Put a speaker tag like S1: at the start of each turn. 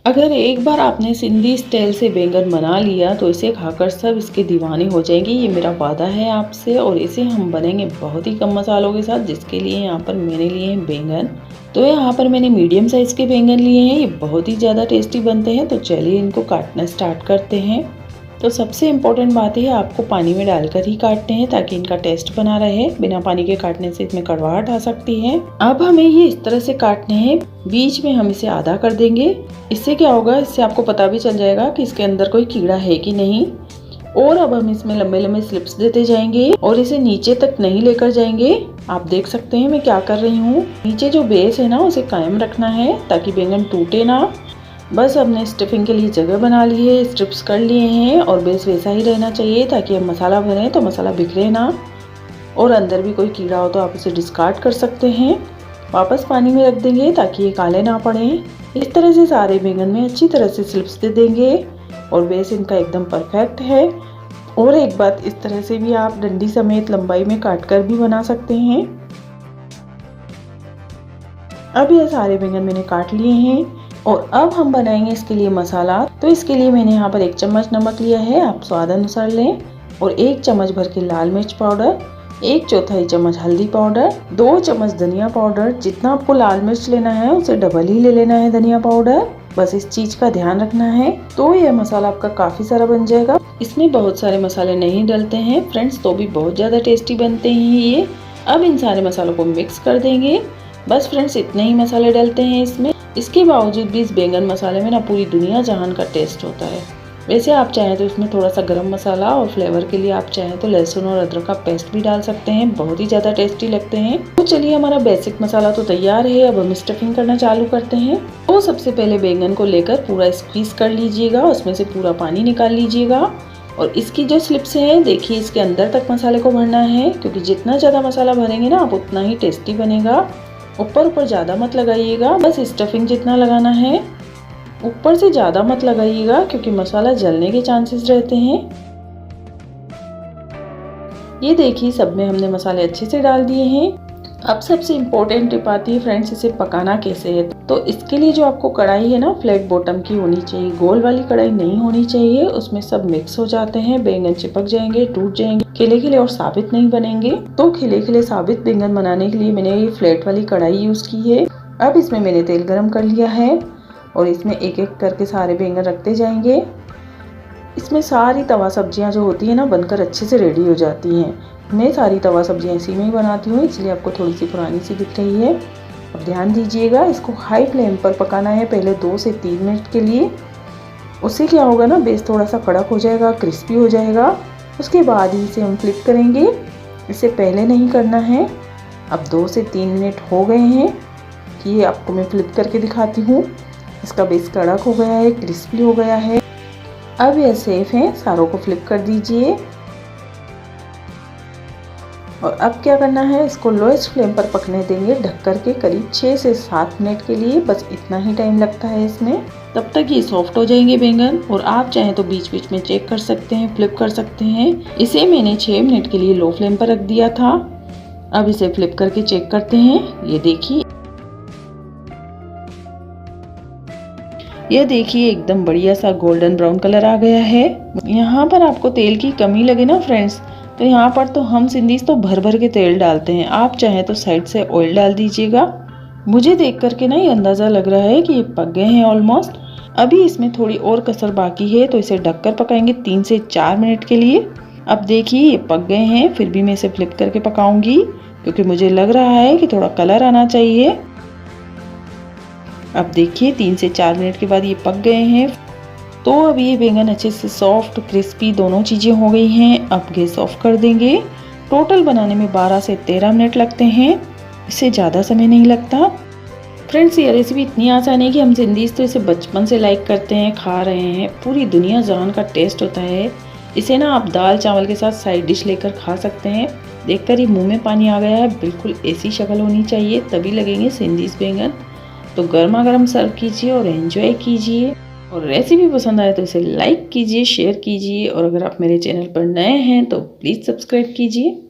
S1: अगर एक बार आपने सिंधी स्टाइल से बैंगन बना लिया तो इसे खाकर सब इसके दीवाने हो जाएंगे, ये मेरा वादा है आपसे। और इसे हम बनेंगे बहुत ही कम मसालों के साथ, जिसके लिए यहाँ पर मैंने लिए हैं बैंगन। तो यहाँ पर मैंने मीडियम साइज़ के बैंगन लिए हैं, ये बहुत ही ज़्यादा टेस्टी बनते हैं। तो चलिए इनको काटना स्टार्ट करते हैं। तो सबसे इम्पोर्टेंट बात है आपको पानी में डालकर ही काटते हैं ताकि इनका टेस्ट बना रहे। बिना पानी के काटने से इसमें कड़वाहट आ सकती है। अब हमें ये इस तरह से काटने हैं, बीच में हम इसे आधा कर देंगे। इससे क्या होगा, इससे आपको पता भी चल जाएगा कि इसके अंदर कोई कीड़ा है कि नहीं। और अब हम इसमें लंबे लंबे स्लिप्स देते जाएंगे और इसे नीचे तक नहीं लेकर जाएंगे। आप देख सकते हैं मैं क्या कर रही हूँ। नीचे जो बेस है ना उसे कायम रखना है ताकि बैंगन टूटे ना। बस हमने स्टफिंग के लिए जगह बना ली है, स्ट्रिप्स कर लिए हैं और बेस वैसा ही रहना चाहिए ताकि हम मसाला भरें तो मसाला बिखरे ना। और अंदर भी कोई कीड़ा हो तो आप उसे डिस्कार्ड कर सकते हैं। वापस पानी में रख देंगे ताकि ये काले ना पड़े। इस तरह से सारे बैंगन में अच्छी तरह से स्लिप्स दे देंगे और बेस इनका एकदम परफेक्ट है। और एक बात, इस तरह से भी आप डंडी समेत लंबाई में काट कर भी बना सकते हैं। अब ये सारे बैंगन मैंने काट लिए हैं और अब हम बनाएंगे इसके लिए मसाला। तो इसके लिए मैंने यहाँ पर 1 चम्मच नमक लिया है, आप स्वाद अनुसार लें। और 1 चम्मच भर के लाल मिर्च पाउडर, 1/4 चम्मच हल्दी पाउडर, 2 चम्मच धनिया पाउडर। जितना आपको लाल मिर्च लेना है उसे डबल ही ले लेना है धनिया पाउडर। बस इस चीज का ध्यान रखना है। तो यह मसाला आपका काफी सारा बन जाएगा। इसमें बहुत सारे मसाले नहीं डलते हैं फ्रेंड्स, तो भी बहुत ज्यादा टेस्टी बनते हैं ये। अब इन सारे मसालों को मिक्स कर देंगे। बस फ्रेंड्स इतने ही मसाले डलते हैं इसमें। इसके बावजूद भी इस बैंगन मसाले में ना पूरी दुनिया जहान का टेस्ट होता है। वैसे आप चाहें तो इसमें थोड़ा सा गरम मसाला और फ्लेवर के लिए आप चाहें तो लहसुन और अदरक का पेस्ट भी डाल सकते हैं, बहुत ही ज़्यादा टेस्टी लगते हैं। तो चलिए हमारा बेसिक मसाला तो तैयार है, अब हम स्टफिंग करना चालू करते हैं। तो सबसे पहले बैंगन को लेकर पूरा स्क्वीज कर लीजिएगा, उसमें से पूरा पानी निकाल लीजिएगा। और इसकी जो स्लिप्स हैं देखिए, इसके अंदर तक मसाले को भरना है, क्योंकि जितना ज़्यादा मसाला भरेंगे ना आप उतना ही टेस्टी बनेगा। ऊपर ज़्यादा मत लगाइएगा, बस स्टफिंग जितना लगाना है। ऊपर से ज़्यादा मत लगाइएगा क्योंकि मसाला जलने के चांसेस रहते हैं। ये देखिए सब में हमने मसाले अच्छे से डाल दिए हैं। अब सबसे इम्पोर्टेंट टिप आती है फ्रेंड्स, इसे पकाना कैसे है। तो इसके लिए जो आपको कढ़ाई है ना फ्लैट बॉटम की होनी चाहिए, गोल वाली कढ़ाई नहीं होनी चाहिए। उसमें सब मिक्स हो जाते हैं, बैंगन चिपक जाएंगे, टूट जाएंगे, खिले खिले और साबित नहीं बनेंगे। तो खिले खिले साबित बैंगन बनाने के लिए मैंने ये फ्लैट वाली कढ़ाई यूज की है। अब इसमें मैंने तेल गरम कर लिया है और इसमें एक एक करके सारे बैंगन रखते जाएंगे। इसमें सारी तवा सब्जियां जो होती है ना बनकर अच्छे से रेडी हो जाती हैं। मैं सारी तवा सब्जियां इसी में ही बनाती हूँ, इसलिए आपको थोड़ी सी पुरानी सी दिख रही है। अब ध्यान दीजिएगा, इसको हाई फ्लेम पर पकाना है पहले 2 से 3 मिनट के लिए। उससे क्या होगा ना, बेस थोड़ा सा कड़क हो जाएगा, क्रिस्पी हो जाएगा। उसके बाद ही इसे हम फ्लिप करेंगे, इसे पहले नहीं करना है। अब 2 से 3 मिनट हो गए हैं, ये आपको मैं फ्लिप करके दिखाती हूँ। इसका बेस कड़क हो गया है, क्रिस्पी हो गया है। अब यह सेफ है, सारों को फ्लिप कर दीजिए। और अब क्या करना है, इसको लोएस्ट फ्लेम पर पकने देंगे ढक करके करीब 6 से 7 मिनट के लिए। बस इतना ही टाइम लगता है इसमें। तब तक ये सॉफ्ट हो जाएंगे बैंगन। और आप चाहें तो बीच बीच में चेक कर सकते हैं, फ्लिप कर सकते हैं। इसे मैंने 6 मिनट के लिए लो फ्लेम पर रख दिया था। अब इसे फ्लिप करके चेक करते हैं। ये देखिए एकदम बढ़िया सा गोल्डन ब्राउन कलर आ गया है। यहाँ पर आपको तेल की कमी लगे ना फ्रेंड्स, तो यहाँ पर तो हम सिंधीज तो भर भर के तेल डालते हैं। आप चाहें तो साइड से ऑयल डाल दीजिएगा। मुझे देख करके ना ये अंदाज़ा लग रहा है कि ये पक गए हैं ऑलमोस्ट। अभी इसमें थोड़ी और कसर बाकी है, तो इसे ढककर पकाएंगे 3 से 4 मिनट के लिए। अब देखिए ये पक गए हैं, फिर भी मैं इसे फ्लिप करके पकाऊंगी क्योंकि मुझे लग रहा है कि थोड़ा कलर आना चाहिए। अब देखिए 3 से 4 मिनट के बाद ये पक गए हैं। तो अब ये बैंगन अच्छे से सॉफ्ट क्रिस्पी दोनों चीज़ें हो गई हैं। अब गैस ऑफ कर देंगे। टोटल बनाने में 12 से 13 मिनट लगते हैं, इससे ज़्यादा समय नहीं लगता। फ्रेंड्स ये रेसिपी इतनी आसान है कि हम सिंधीज तो इसे बचपन से लाइक करते हैं, खा रहे हैं। पूरी दुनिया जहान का टेस्ट होता है। इसे ना आप दाल चावल के साथ साइड डिश लेकर खा सकते हैं। देखकर ही मुँह में पानी आ गया है। बिल्कुल ऐसी शक्ल होनी चाहिए तभी लगेंगे सिंधीज बैंगन। तो गर्मा गर्म सर्व कीजिए और एंजॉय कीजिए। और रेसिपी पसंद आए तो इसे लाइक कीजिए, शेयर कीजिए। और अगर आप मेरे चैनल पर नए हैं तो प्लीज़ सब्सक्राइब कीजिए।